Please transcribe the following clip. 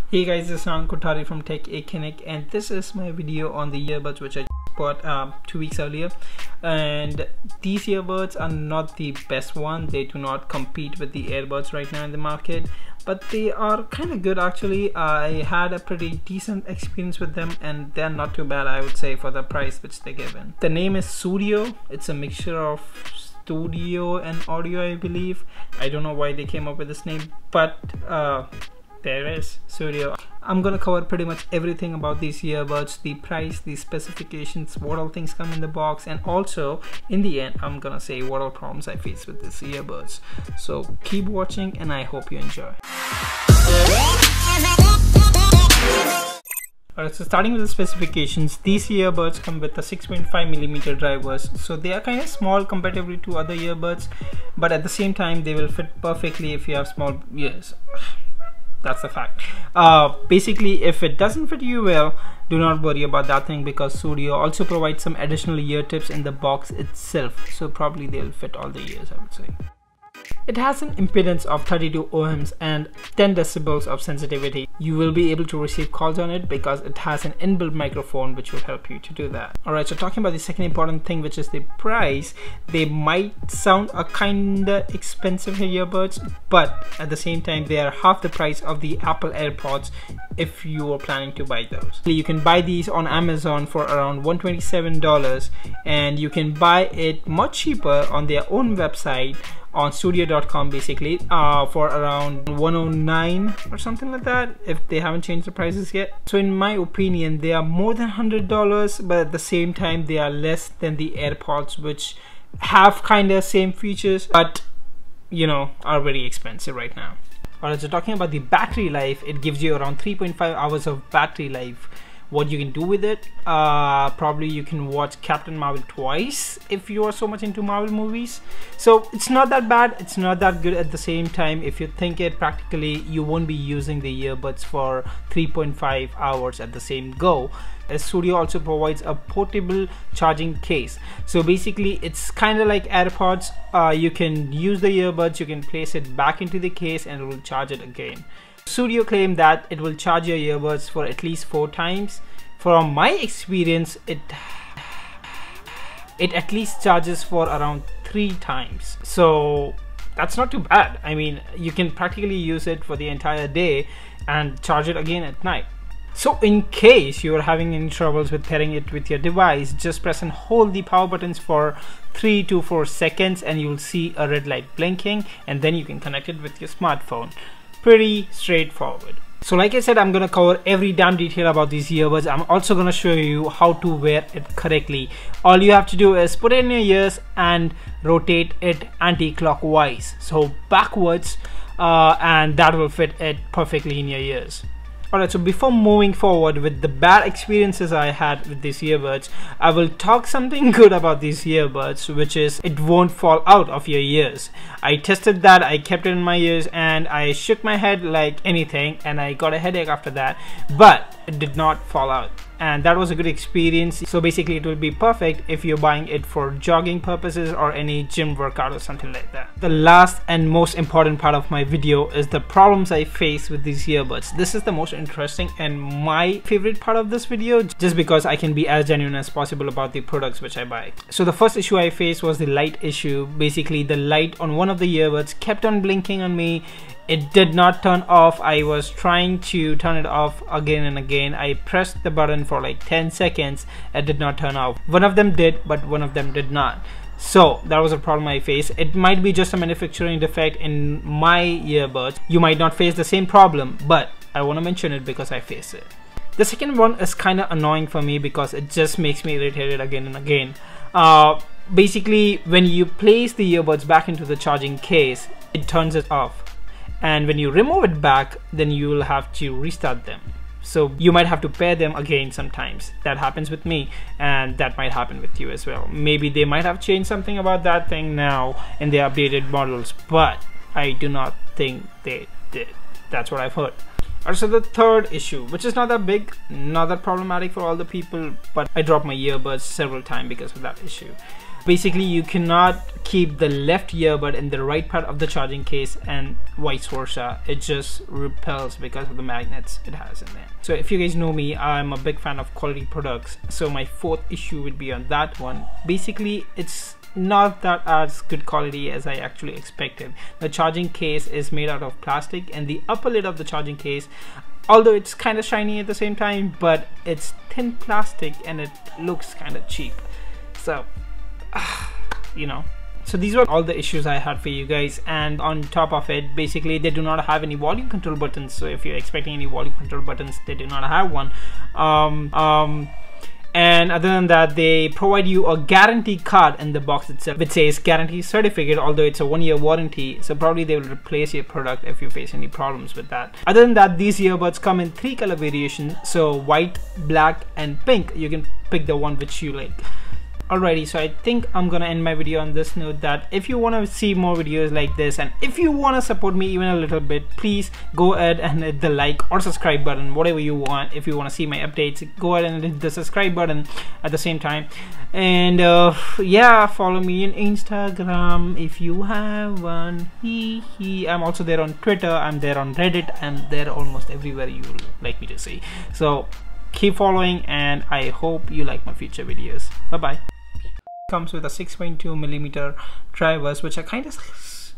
Hey guys, this is Anand Kothari from techaknik, and this is my video on the earbuds which I bought 2 weeks earlier. And these earbuds are not the best one. They do not compete with the earbuds right now in the market, but they are kind of good actually. I had a pretty decent experience with them and they're not too bad, I would say, for the price which they're given. The name is Sudio. It's a mixture of studio and audio, I believe. I don't know why they came up with this name, but there is Sudio. I'm gonna cover pretty much everything about these earbuds, the price, the specifications, what all things come in the box, and also in the end I'm gonna say what all problems I face with these earbuds. So keep watching and I hope you enjoy. Alright, so starting with the specifications, these earbuds come with a 6.5mm drivers, so they are kind of small comparatively to other earbuds, but at the same time they will fit perfectly if you have small ears. That's the fact. Basically, if it doesn't fit you well, do not worry about that thing, because Sudio also provides some additional ear tips in the box itself, so probably they'll fit all the ears, I would say. It has an impedance of 32 ohms and 10 decibels of sensitivity. You will be able to receive calls on it because it has an inbuilt microphone which will help you to do that. Alright, so talking about the second important thing, which is the price. They might sound a kinda expensive earbuds, but at the same time they are half the price of the Apple AirPods if you are planning to buy those. You can buy these on Amazon for around $127, and you can buy it much cheaper on their own website on Sudio.com basically for around $109 or something like that, if they haven't changed the prices yet. So in my opinion, they are more than $100, but at the same time they are less than the AirPods, which have kind of same features but you know are very expensive right now. Alright, so talking about the battery life, it gives you around 3.5 hours of battery life. What you can do with it, probably you can watch Captain Marvel twice if you are so much into Marvel movies. So it's not that bad, it's not that good at the same time. If you think it practically, you won't be using the earbuds for 3.5 hours at the same go. As Sudio also provides a portable charging case, so basically it's kind of like AirPods. You can use the earbuds, you can place it back into the case and it will charge it again. Sudio claimed that it will charge your earbuds for at least 4 times. From my experience, it at least charges for around 3 times. So that's not too bad. I mean, you can practically use it for the entire day and charge it again at night. So in case you are having any troubles with pairing it with your device, just press and hold the power buttons for 3 to 4 seconds and you will see a red light blinking, and then you can connect it with your smartphone. Pretty straightforward. So like I said, I'm gonna cover every damn detail about these earbuds. I'm also gonna show you how to wear it correctly. All you have to do is put it in your ears and rotate it anti-clockwise, so backwards, and that will fit it perfectly in your ears. Alright, so before moving forward with the bad experiences I had with these earbuds, I will talk something good about these earbuds, which is it won't fall out of your ears. I tested that, I kept it in my ears and I shook my head like anything and I got a headache after that, but it did not fall out. And that was a good experience. So basically it will be perfect if you're buying it for jogging purposes or any gym workout or something like that. The last and most important part of my video is the problems I face with these earbuds. This is the most interesting and my favorite part of this video, just because I can be as genuine as possible about the products which I buy. So the first issue I faced was the light issue. Basically the light on one of the earbuds kept on blinking on me. It did not turn off. I was trying to turn it off again and again. I pressed the button for like 10 seconds. It did not turn off. One of them did, but one of them did not. So that was a problem I faced. It might be just a manufacturing defect in my earbuds. You might not face the same problem, but I want to mention it because I faced it. The second one is kind of annoying for me because it just makes me irritated again and again. Basically, when you place the earbuds back into the charging case, it turns it off. And when you remove it back, then you will have to restart them. So you might have to pair them again sometimes. That happens with me, and that might happen with you as well. Maybe they might have changed something about that thing now in the updated models, but I do not think they did. That's what I've heard. Also, the third issue, which is not that big, not that problematic for all the people, but I dropped my earbuds several times because of that issue. basically you cannot keep the left earbud in the right part of the charging case and vice versa. It just repels because of the magnets it has in there. So if you guys know me, I'm a big fan of quality products, so my fourth issue would be on that one. Basically it's not that as good quality as I actually expected. The charging case is made out of plastic, and the upper lid of the charging case, although it's kind of shiny at the same time, but it's thin plastic and it looks kind of cheap. So you know, so these were all the issues I had for you guys. And on top of it, basically they do not have any volume control buttons. So if you're expecting any volume control buttons, they do not have one. And other than that, they provide you a guarantee card in the box itself, which says guarantee certificate, although it's a 1-year warranty. So probably they will replace your product if you face any problems with that. Other than that, these earbuds come in 3 color variations. So white, black and pink. You can pick the one which you like. Alrighty, so I think I'm gonna end my video on this note that if you want to see more videos like this, and if you want to support me even a little bit, please go ahead and hit the like or subscribe button, whatever you want. If you want to see my updates, go ahead and hit the subscribe button at the same time. And yeah, follow me on Instagram if you have one. I'm also there on Twitter, I'm there on Reddit, I'm there almost everywhere you like me to see. So keep following, and I hope you like my future videos. Bye bye. Comes with a 6.2mm drivers, which are kind of